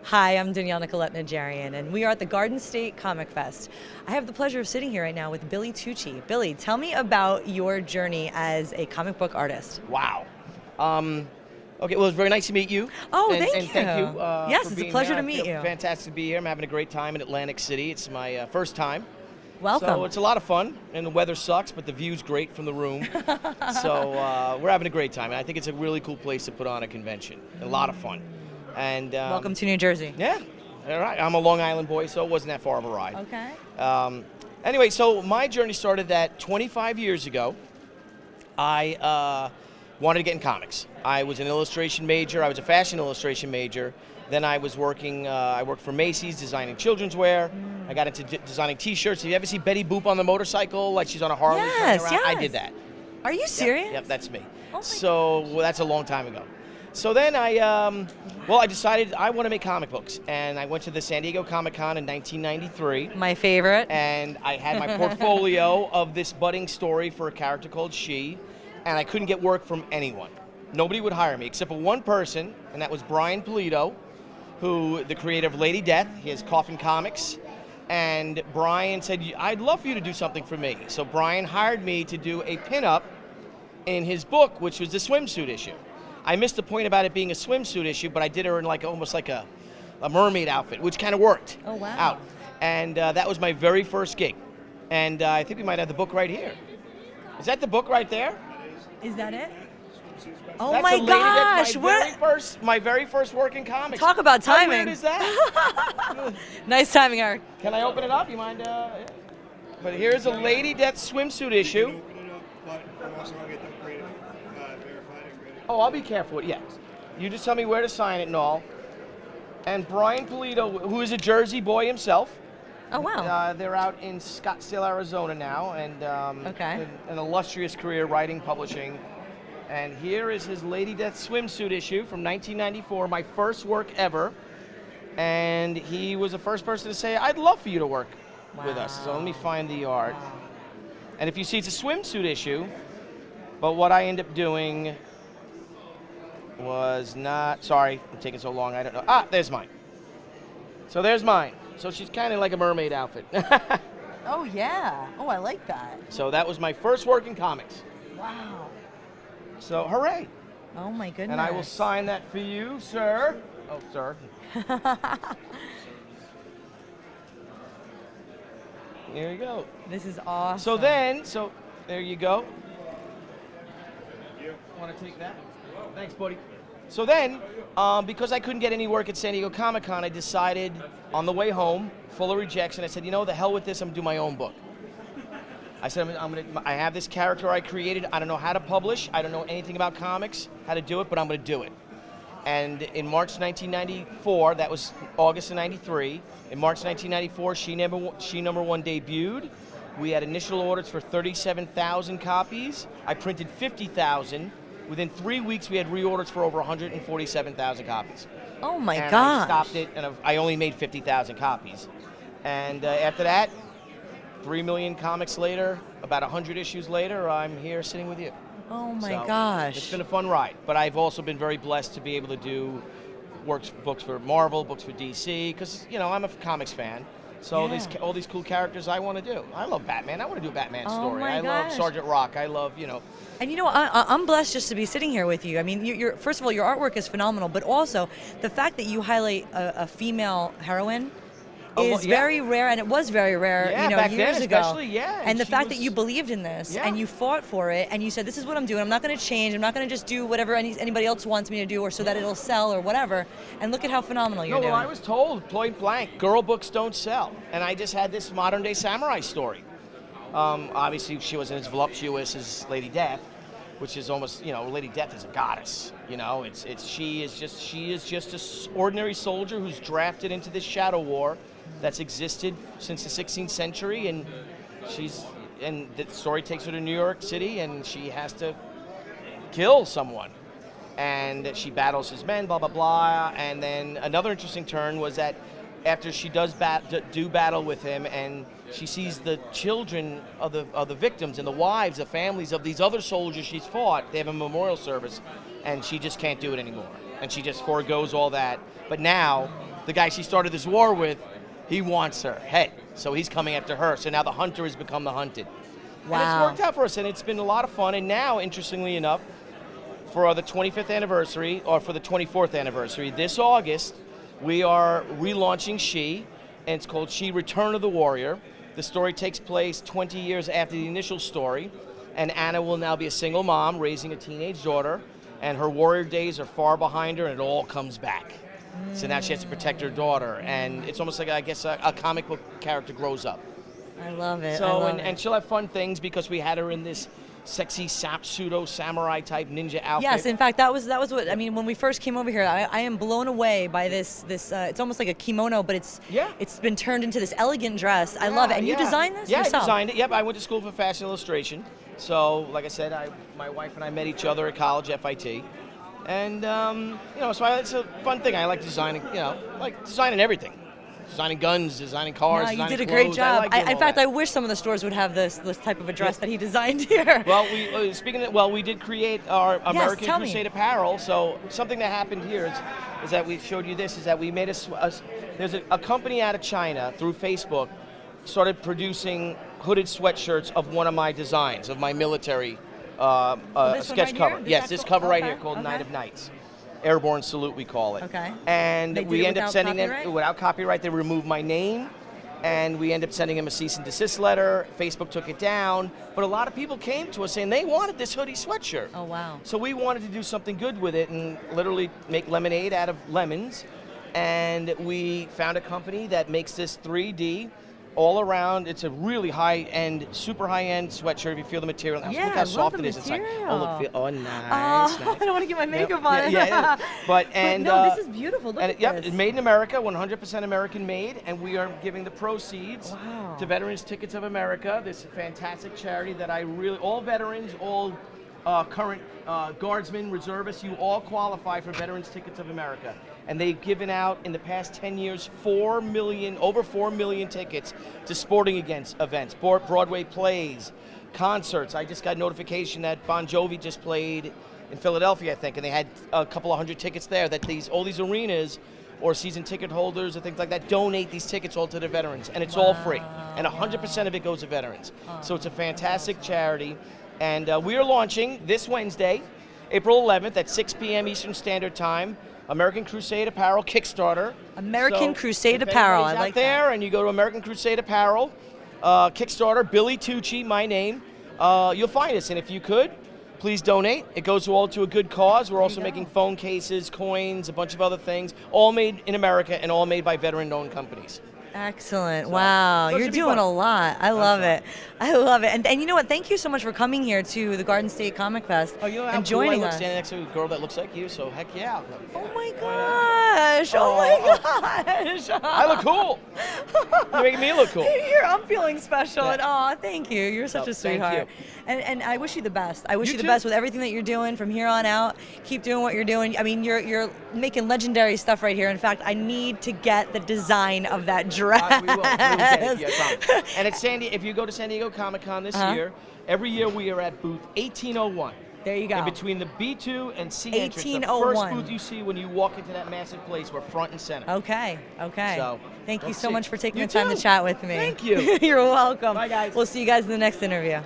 Hi, I'm Danielle Najarian, and we are at the Garden State Comic Fest. I have the pleasure of sitting here right now with Billy Tucci. Billy, tell me about your journey as a comic book artist. Wow. Okay, well, it's very nice to meet you. Oh, and thank you. Thank you. Yes, for it's a being pleasure here. to meet you. Fantastic to be here. I'm having a great time in Atlantic City. It's my first time. Welcome. So it's a lot of fun, and the weather sucks, but the view's great from the room. So we're having a great time. And I think it's a really cool place to put on a convention. A lot of fun. And welcome to New Jersey. Yeah. All right. I'm a Long Island boy, so it wasn't that far of a ride. Okay. Anyway, so my journey started that 25 years ago. I wanted to get in comics. I was an illustration major. I was a fashion illustration major. Then I was working, I worked for Macy's designing children's wear. I got into designing t-shirts. Have you ever see Betty Boop on the motorcycle, like she's on a Harley? Yes, running around? yes. I did that. Are you serious? Yep, that's me. Oh So that's a long time ago. So then I decided I want to make comic books. And I went to the San Diego Comic-Con in 1993. My favorite. And I had my portfolio of this budding story for a character called She. And I couldn't get work from anyone. Nobody would hire me except for one person, and that was Brian Pulido, who the creator of Lady Death. He has Coffin Comics. And Brian said, I'd love for you to do something for me. So Brian hired me to do a pinup in his book, which was the swimsuit issue. I missed the point about it being a swimsuit issue, but I did her in almost like a mermaid outfit, which kind of worked. Oh, wow. Out. And that was my very first gig. And I think we might have the book right here. Is that the book right there? Is that it? Oh That's my a lady gosh! That's my very first work in comics. Talk about timing. How weird is that? Nice timing, Eric. Can I open it up? You mind? Yeah. But here's a Lady Death swimsuit issue. Oh, I'll be careful. Yeah. You just tell me where to sign it and all. And Brian Pulido, who is a Jersey boy himself. Oh, wow. They're out in Scottsdale, Arizona now, and okay. an illustrious career writing, publishing. And here is his Lady Death swimsuit issue from 1994, my first work ever. And he was the first person to say, I'd love for you to work with us. So let me find the art. Wow. And if you see, it's a swimsuit issue, but what I end up doing was not, sorry, I'm taking so long, I don't know. Ah, there's mine. So there's mine. So she's kind of like a mermaid outfit. Oh, yeah. Oh, I like that. So that was my first work in comics. Wow. So hooray. Oh, my goodness. And I will sign that for you, sir. Oh, sir. Here you go. This is awesome. So there you go. You want to take that? Thanks, buddy. So then, because I couldn't get any work at San Diego Comic-Con, I decided on the way home, full of rejection, I said, the hell with this, I'm going to do my own book. I said, I have this character I created. I don't know how to publish. I don't know anything about comics, how to do it, but I'm going to do it. And in March 1994, that was August of 93, in March 1994, She Number One debuted. We had initial orders for 37,000 copies. I printed 50,000. Within 3 weeks, we had reorders for over 147,000 copies. Oh my gosh. gosh. I stopped it, and I only made 50,000 copies. And after that, 3 million comics later, about 100 issues later, I'm here sitting with you. Oh my So, gosh. It's been a fun ride, but I've also been very blessed to be able to do books for Marvel, books for DC, because, I'm a comics fan. So Yeah. all these cool characters I want to do. I love Batman. I want to do a Batman Oh story. my I love gosh. Sergeant Rock. I love, And I'm blessed just to be sitting here with you. I mean, you're first of all, your artwork is phenomenal, but also the fact that you highlight a female heroine is very rare, and it was very rare, back years then ago. especially, yeah. And the fact that you believed in this Yeah. and you fought for it, and you said, "This is what I'm doing. I'm not going to change. I'm not going to just do whatever anybody else wants me to do, or so that it'll sell, or whatever." And look at how phenomenal you're doing. I was told point blank, girl books don't sell, and I just had this modern day samurai story. Obviously, she wasn't as voluptuous as Lady Death, which is almost, Lady Death is a goddess. She is just an ordinary soldier who's drafted into this shadow war that's existed since the 16th century, and the story takes her to New York City, and she has to kill someone, and she battles his men, blah blah blah. And then another interesting turn was that after she does do battle with him, and she sees the children of the victims and the wives, the families of these other soldiers she's fought. They have a memorial service, and she just can't do it anymore, and she just forgoes all that. But now the guy she started this war with, he wants her head. So he's coming after her. So now the hunter has become the hunted. Wow. And it's worked out for us, and it's been a lot of fun. And now, interestingly enough, for the 25th anniversary, or for the 24th anniversary, this August, we are relaunching She, and it's called She Return of the Warrior. The story takes place 20 years after the initial story, and Anna will now be a single mom raising a teenage daughter, and her warrior days are far behind her, and it all comes back. So now she has to protect her daughter, and it's almost like, I guess, a comic book character grows up. I love it. So, and she'll have fun things because we had her in this sexy pseudo samurai type ninja outfit. Yes, in fact, that was what I mean when we first came over here. I am blown away by this. It's almost like a kimono, but it's been turned into this elegant dress. I love it. And you designed this yourself? Yeah, I designed it. Yep, I went to school for fashion illustration. So, like I said, my wife and I met each other at college, FIT, and so it's a fun thing. I like designing. Like designing everything. Designing guns, designing cars, you designing did a clothes. great job. I like In fact, I wish some of the stores would have this type of a dress that he designed here. Well, we did create our American Crusade apparel. So something that happened here is that we showed you this, is that we made there's a company out of China through Facebook started producing hooded sweatshirts of one of my designs, of my military sketch cover. Yes, this cover right here called Night of Nights. Airborne Salute, we call it. Okay. And we end up sending them without copyright. They removed my name, and we end up sending them a cease and desist letter. Facebook took it down, but a lot of people came to us saying they wanted this hoodie sweatshirt. Oh wow! So we wanted to do something good with it and literally make lemonade out of lemons. And we found a company that makes this 3D. All around, it's a really high-end, super high-end sweatshirt. If you feel the material, look how soft it is. It's like, nice. Nice. I don't want to get my makeup on it. Yeah. But no, this is beautiful. Look at this. It's made in America, 100% American made, and we are giving the proceeds to Veterans Tickets of America. This fantastic charity that all veterans, all current guardsmen, reservists, you all qualify for Veterans Tickets of America. And they've given out, in the past 10 years, over 4 million tickets to sporting events, Broadway plays, concerts. I just got notification that Bon Jovi just played in Philadelphia, I think, and they had a couple of hundred tickets there, that all these arenas or season ticket holders or things like that donate these tickets all to the veterans, and it's all free. And 100% of it goes to veterans. So it's a fantastic charity. And we are launching this Wednesday, April 11th at 6 p.m. Eastern Standard Time, American Crusade Apparel Kickstarter. American Crusade Apparel, I like there, that. And you go to American Crusade Apparel Kickstarter, Billy Tucci, my name. You'll find us, and if you could, please donate. It goes all to a good cause. We're also making phone cases, coins, a bunch of other things, all made in America and all made by veteran-owned companies. Excellent. Wow. You're doing a lot. I love it. I love it. And you know what? Thank you so much for coming here to the Garden State Comic Fest and joining us. Standing next to a girl that looks like you, so heck yeah. I'll come. Oh my gosh. Oh my gosh. I look cool. You're making me look cool. I'm feeling special. Yeah. And thank you. You're such a sweetheart. And I wish you the best. I wish you the best with everything that you're doing from here on out. Keep doing what you're doing. I mean, you're making legendary stuff right here. In fact, I need to get the design of that dress. We will get it. And at if you go to San Diego Comic-Con this year, every year we are at booth 1801. There you go. In between the B2 and C entrance. The first booth you see when you walk into that massive place, we're front and center. Okay. So, thank you so much for taking the time to chat with me. Thank you. You're welcome. Bye, guys. We'll see you guys in the next interview.